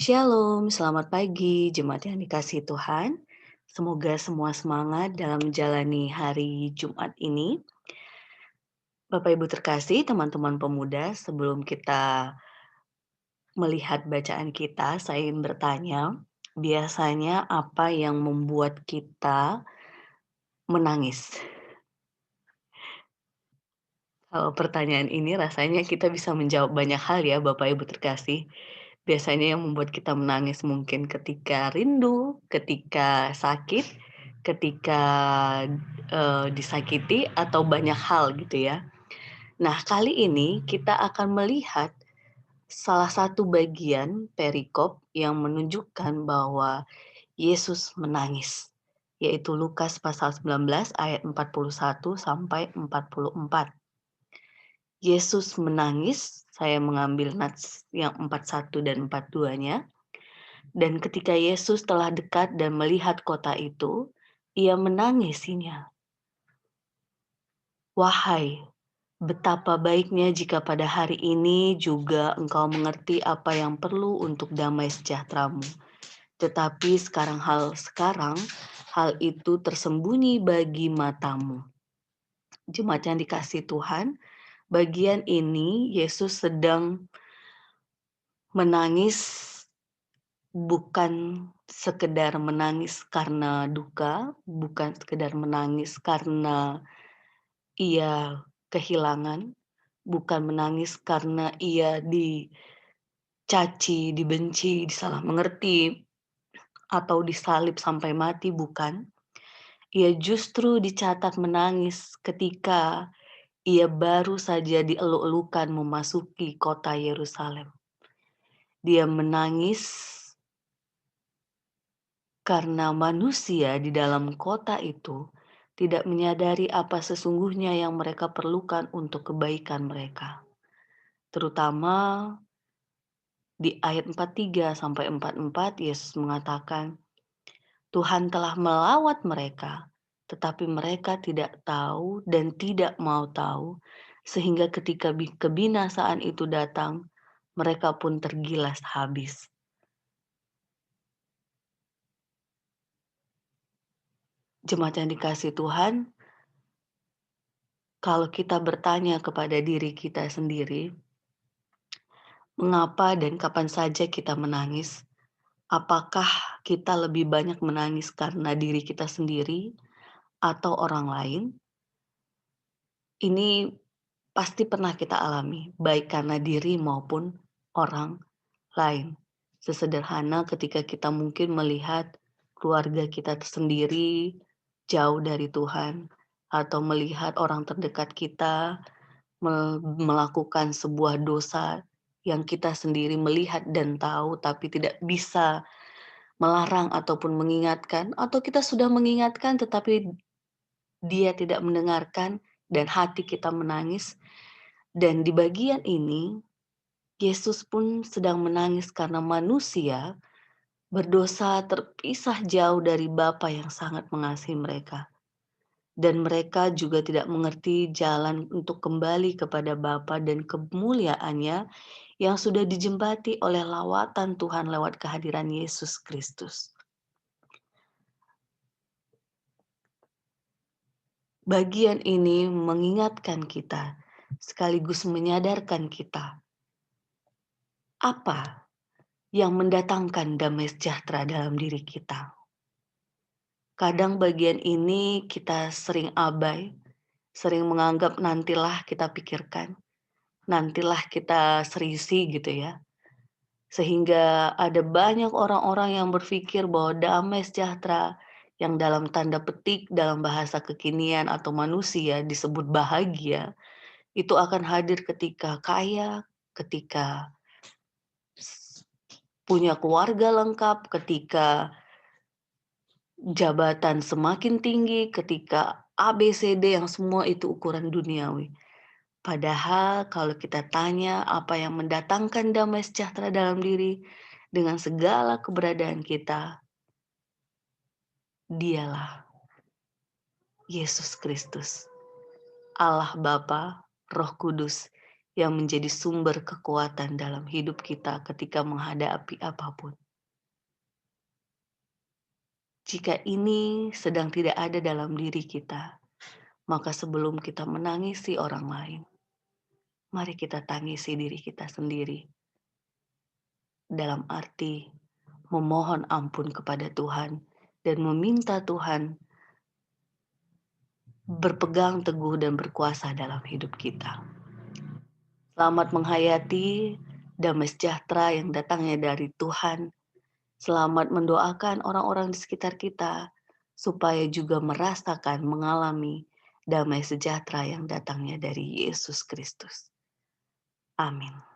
Shalom, selamat pagi jemaat yang dikasihi Tuhan. Semoga semua semangat dalam menjalani hari Jumat ini. Bapak Ibu terkasih, teman-teman pemuda, sebelum kita melihat bacaan kita, saya ingin bertanya, biasanya apa yang membuat kita menangis? Kalau pertanyaan ini rasanya kita bisa menjawab banyak hal ya Bapak Ibu terkasih. Biasanya yang membuat kita menangis mungkin ketika rindu, ketika sakit, ketika, disakiti, atau banyak hal gitu ya. Nah, kali ini kita akan melihat salah satu bagian perikop yang menunjukkan bahwa Yesus menangis, yaitu Lukas pasal 19 ayat 41 sampai 44. Yesus menangis, saya mengambil nats yang 41 dan 42-nya. Dan ketika Yesus telah dekat dan melihat kota itu, ia menangisinya. Wahai, betapa baiknya jika pada hari ini juga engkau mengerti apa yang perlu untuk damai sejahteramu. Tetapi sekarang hal itu tersembunyi bagi matamu. Jemaat yang dikasihi Tuhan, bagian ini Yesus sedang menangis, bukan sekedar menangis karena duka, bukan sekedar menangis karena ia kehilangan, bukan menangis karena ia dicaci, dibenci, disalah mengerti, atau disalib sampai mati, bukan. Ia justru dicatat menangis ketika ia baru saja dieluk-elukan memasuki kota Yerusalem. Dia menangis karena manusia di dalam kota itu tidak menyadari apa sesungguhnya yang mereka perlukan untuk kebaikan mereka. Terutama di ayat 43 sampai 44 Yesus mengatakan, Tuhan telah melawat mereka, tetapi mereka tidak tahu dan tidak mau tahu, sehingga ketika kebinasaan itu datang, mereka pun tergilas habis. Jemaat yang dikasihi Tuhan, kalau kita bertanya kepada diri kita sendiri, mengapa dan kapan saja kita menangis? Apakah kita lebih banyak menangis karena diri kita sendiri atau orang lain? Ini pasti pernah kita alami, baik karena diri maupun orang lain. Sesederhana ketika kita mungkin melihat keluarga kita sendiri jauh dari Tuhan, atau melihat orang terdekat kita melakukan sebuah dosa yang kita sendiri melihat dan tahu, tapi tidak bisa melarang ataupun mengingatkan, atau kita sudah mengingatkan tetapi dia tidak mendengarkan dan hati kita menangis. Dan di bagian ini, Yesus pun sedang menangis karena manusia berdosa terpisah jauh dari Bapa yang sangat mengasihi mereka. Dan mereka juga tidak mengerti jalan untuk kembali kepada Bapa dan kemuliaannya yang sudah dijembati oleh lawatan Tuhan lewat kehadiran Yesus Kristus. Bagian ini mengingatkan kita, sekaligus menyadarkan kita, apa yang mendatangkan damai sejahtera dalam diri kita. Kadang bagian ini kita sering abai, sering menganggap nantilah kita pikirkan, nantilah kita serisi gitu ya. Sehingga ada banyak orang-orang yang berpikir bahwa damai sejahtera yang dalam tanda petik dalam bahasa kekinian atau manusia disebut bahagia, itu akan hadir ketika kaya, ketika punya keluarga lengkap, ketika jabatan semakin tinggi, ketika ABCD yang semua itu ukuran duniawi. Padahal kalau kita tanya apa yang mendatangkan damai sejahtera dalam diri dengan segala keberadaan kita, Dialah Yesus Kristus, Allah Bapa, Roh Kudus yang menjadi sumber kekuatan dalam hidup kita ketika menghadapi apapun. Jika ini sedang tidak ada dalam diri kita, maka sebelum kita menangisi orang lain, mari kita tangisi diri kita sendiri. Dalam arti memohon ampun kepada Tuhan dan meminta Tuhan berpegang teguh dan berkuasa dalam hidup kita. Selamat menghayati damai sejahtera yang datangnya dari Tuhan. Selamat mendoakan orang-orang di sekitar kita supaya juga merasakan, mengalami damai sejahtera yang datangnya dari Yesus Kristus. Amin.